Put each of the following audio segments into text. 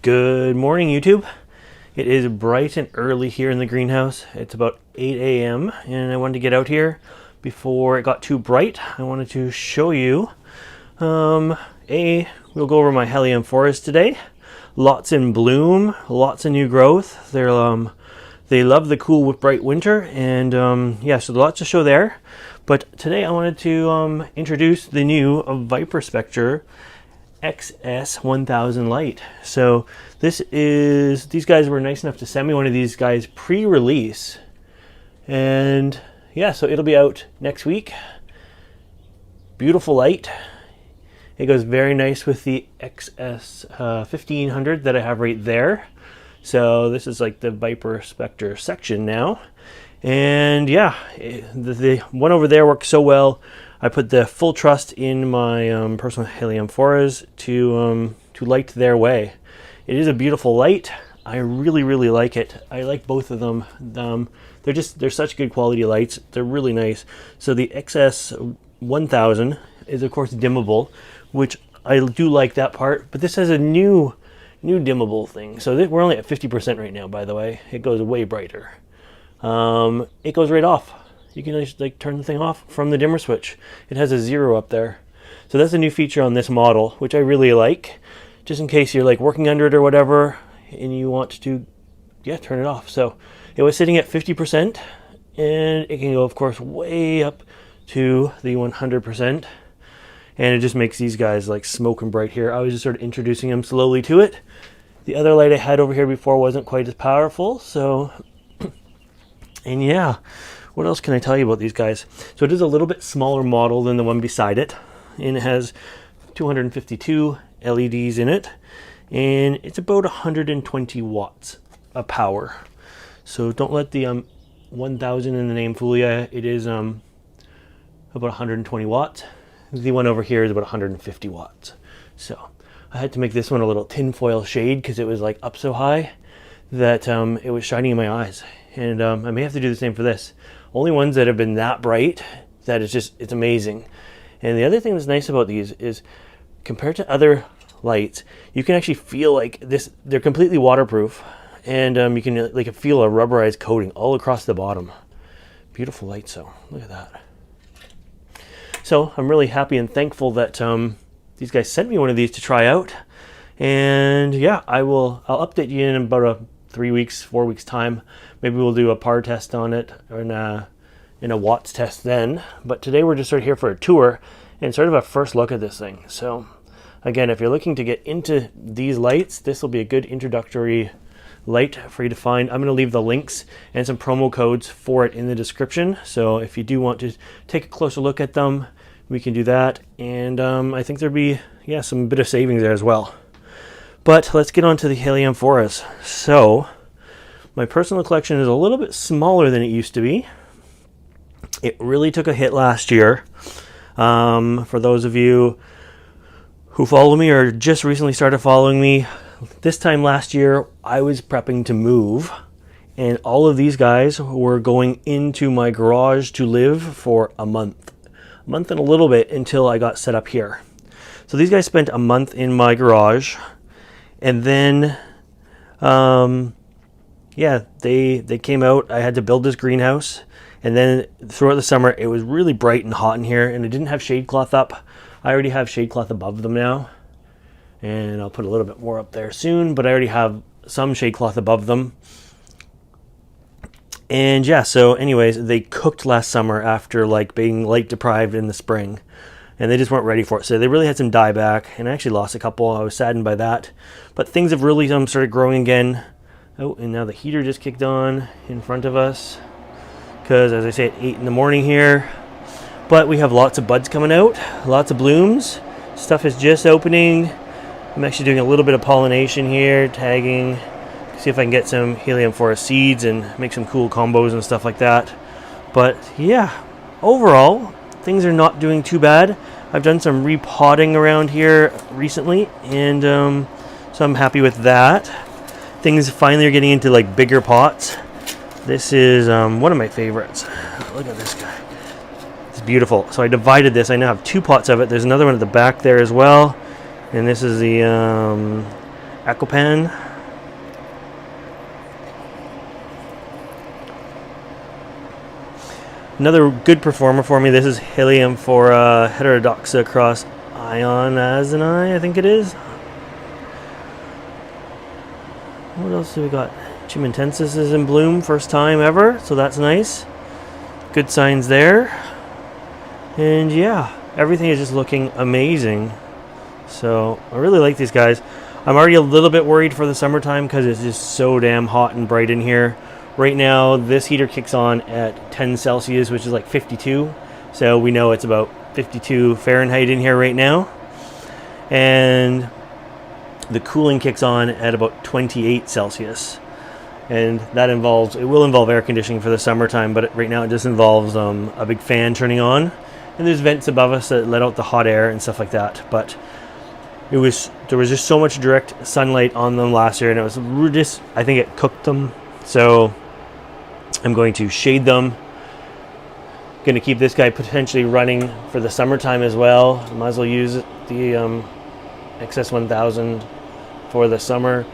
Good morning, YouTube. It is bright and early here in the greenhouse. It's about 8 a.m. and I wanted to get out here before it got too bright. I wanted to show you, we'll go over my Heliamphoras today. Lots in bloom, lots of new growth. They love the cool, bright winter, and yeah, so lots to show there. But today I wanted to introduce the new ViparSpectra XS1000 light. So these guys were nice enough to send me one of these guys pre-release, and yeah, so it'll be out next week. Beautiful light. It goes very nice with the XS1000 that I have right there. So this is like the ViparSpectra section now, and yeah, the one over there works so well. I put the full trust in my personal Heliamphoras to light their way. It is a beautiful light. I really like it. I like both of them. They're such good quality lights. They're really nice. So the XS1000 is of course dimmable, which I do like that part. But this has a new dimmable thing. So we're only at 50% right now. By the way, it goes way brighter. It goes right off. You can just like turn the thing off from the dimmer switch. It has a 0 up there. So that's a new feature on this model, which I really like, just in case you're like working under it or whatever and you want to turn it off. So it was sitting at 50%, and it can go of course way up to the 100%, and it just makes these guys like smoking bright here. I was just sort of introducing them slowly to it. The other light I had over here before wasn't quite as powerful, so and yeah, what else can I tell you about these guys? So it is a little bit smaller model than the one beside it, and it has 252 LEDs in it, and it's about 120 watts of power. So don't let the 1000 in the name fool you. It is about 120 watts. The one over here is about 150 watts. So I had to make this one a little tinfoil shade because it was like up so high that it was shining in my eyes. And I may have to do the same for this. Only ones that have been that bright that it's amazing. And the other thing that's nice about these is, compared to other lights, you can actually feel like this. They're completely waterproof, and you can like feel a rubberized coating all across the bottom. Beautiful light. So look at that. So I'm really happy and thankful that these guys sent me one of these to try out. And yeah, I'll update you in about 4 weeks time. Maybe we'll do a par test on it, or in a watts test then. But today we're just sort of here for a tour and sort of a first look at this thing. So again, if you're looking to get into these lights, this will be a good introductory light for you to find. I'm going to leave the links and some promo codes for it in the description. So if you do want to take a closer look at them, we can do that. And I think there'd be some bit of savings there as well. But let's get on to the Heliamphoras. So my personal collection is a little bit smaller than it used to be. It really took a hit last year. For those of you who follow me or just recently started following me, this time last year I was prepping to move, and all of these guys were going into my garage to live for a month and a little bit until I got set up here. So these guys spent a month in my garage. And then, they came out. I had to build this greenhouse. And then throughout the summer, it was really bright and hot in here. And I didn't have shade cloth up. I already have shade cloth above them now. And I'll put a little bit more up there soon. But I already have some shade cloth above them. And yeah, so anyways, they cooked last summer after like being light deprived in the spring. And they just weren't ready for it. So they really had some dieback, and I actually lost a couple. I was saddened by that. But things have really started growing again. Oh, and now the heater just kicked on in front of us, because as I say, at 8 in the morning here. But we have lots of buds coming out, lots of blooms. Stuff is just opening. I'm actually doing a little bit of pollination here, tagging, see if I can get some Heliamphora seeds and make some cool combos and stuff like that. But yeah, overall, things are not doing too bad. I've done some repotting around here recently, and so I'm happy with that. Things finally are getting into like bigger pots. This is one of my favorites. Look at this guy. It's beautiful. So I divided this. I now have 2 pots of it. There's another one at the back there as well. And this is the Aquapan. Another good performer for me. This is Heliamphora heterodoxa cross ionazini, I think it is. What else do we got? Chimentensis is in bloom, first time ever, so that's nice. Good signs there. And yeah, everything is just looking amazing. So I really like these guys. I'm already a little bit worried for the summertime because it's just so damn hot and bright in here. Right now, this heater kicks on at 10 Celsius, which is like 52. So we know it's about 52 Fahrenheit in here right now. And the cooling kicks on at about 28 Celsius. And that involves, it will involve air conditioning for the summertime, but right now it just involves a big fan turning on. And there's vents above us that let out the hot air and stuff like that. But there was just so much direct sunlight on them last year, and it was just, I think it cooked them. So I'm going to shade them. Going to keep this guy potentially running for the summertime as well. Might as well use the XS1000 for the summer,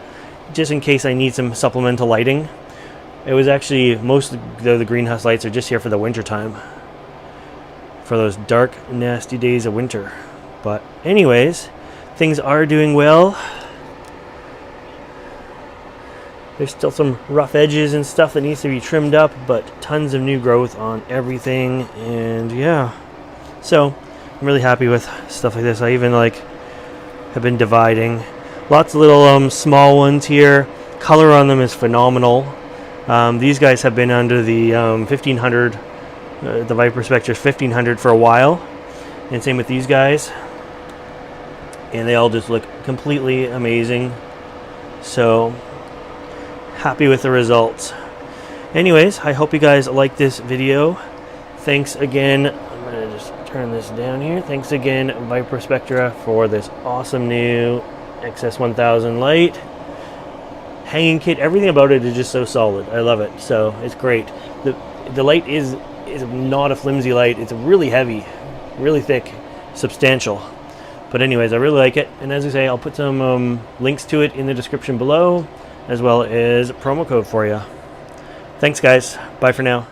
just in case I need some supplemental lighting. It was actually, most of the greenhouse lights are just here for the winter time, for those dark, nasty days of winter. But anyways, things are doing well. There's still some rough edges and stuff that needs to be trimmed up, but tons of new growth on everything. And yeah, so I'm really happy with stuff like this. I even have been dividing lots of little small ones here. Color on them is phenomenal. These guys have been under the 1500, the ViparSpectra 1500 for a while, and same with these guys. And they all just look completely amazing. So happy with the results. Anyways, I hope you guys like this video. Thanks again. I'm gonna just turn this down here. Thanks again, ViparSpectra, for this awesome new XS1000 light. Hanging kit, everything about it is just so solid. I love it. So it's great. The light is not a flimsy light. It's really heavy, really thick, substantial. But anyways, I really like it. And as I say, I'll put some links to it in the description below, as well as a promo code for you. Thanks guys. Bye for now.